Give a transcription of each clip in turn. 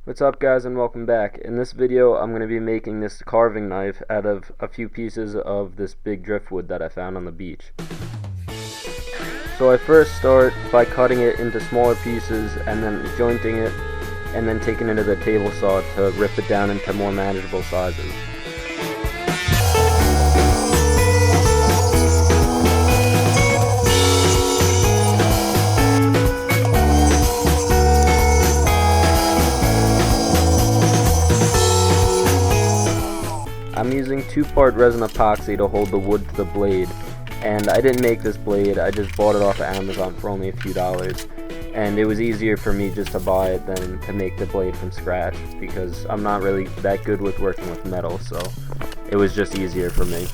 What's up, guys, and welcome back. In this video I'm going to be making this carving knife out of a few pieces of this big driftwood that I found on the beach. So I first start by cutting it into smaller pieces and then jointing it and then taking it to the table saw to rip it down into more manageable sizes. I'm using 2-part resin epoxy to hold the wood to the blade, and I didn't make this blade, I just bought it off of Amazon for only a few dollars, and it was easier for me just to buy it than to make the blade from scratch because I'm not really that good with working with metal, so it was just easier for me.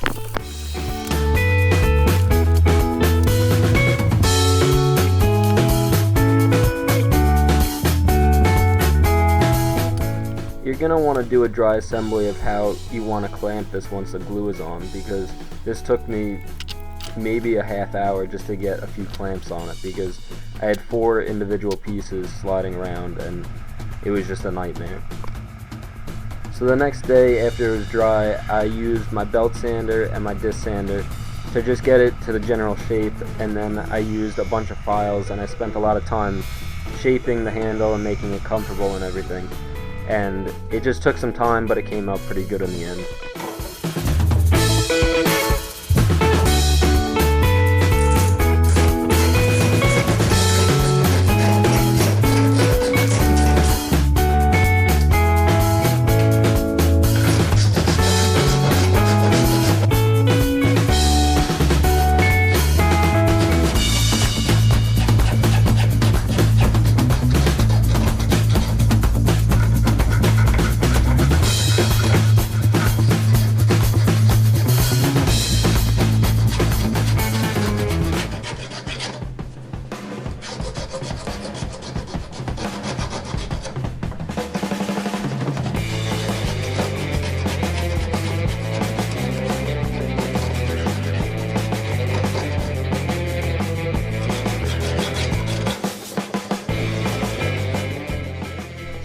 You're going to want to do a dry assembly of how you want to clamp this once the glue is on, because this took me maybe a half hour just to get a few clamps on it because I had 4 individual pieces sliding around and it was just a nightmare. So the next day after it was dry, I used my belt sander and my disc sander to just get it to the general shape, and then I used a bunch of files and I spent a lot of time shaping the handle and making it comfortable and everything. And it just took some time, but it came out pretty good in the end.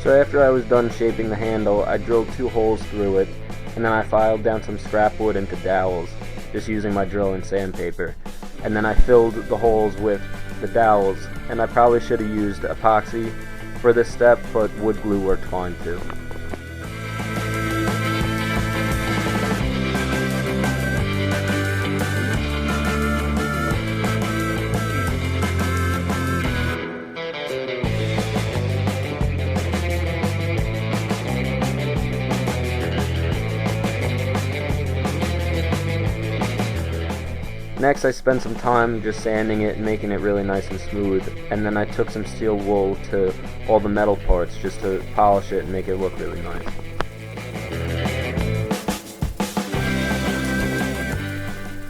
So after I was done shaping the handle, I drilled 2 holes through it, and then I filed down some scrap wood into dowels, just using my drill and sandpaper. And then I filled the holes with the dowels, and I probably should have used epoxy for this step, but wood glue worked fine too. Next, I spent some time just sanding it and making it really nice and smooth, and then I took some steel wool to all the metal parts just to polish it and make it look really nice.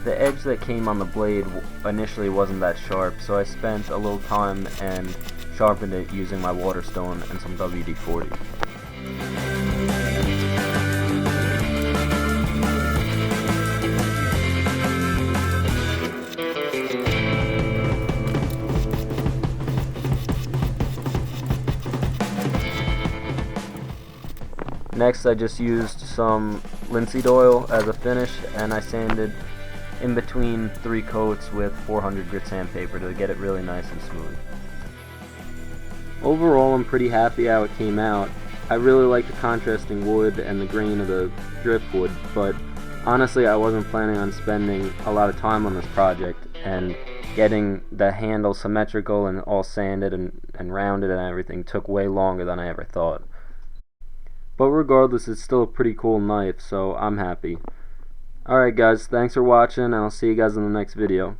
The edge that came on the blade initially wasn't that sharp, so I spent a little time and sharpened it using my Waterstone and some WD-40. Next, I just used some linseed oil as a finish, and I sanded in between 3 coats with 400 grit sandpaper to get it really nice and smooth. Overall, I'm pretty happy how it came out. I really like the contrasting wood and the grain of the driftwood, but honestly I wasn't planning on spending a lot of time on this project, and getting the handle symmetrical and all sanded and rounded and everything took way longer than I ever thought. But regardless, it's still a pretty cool knife, so I'm happy. Alright guys, thanks for watching, and I'll see you guys in the next video.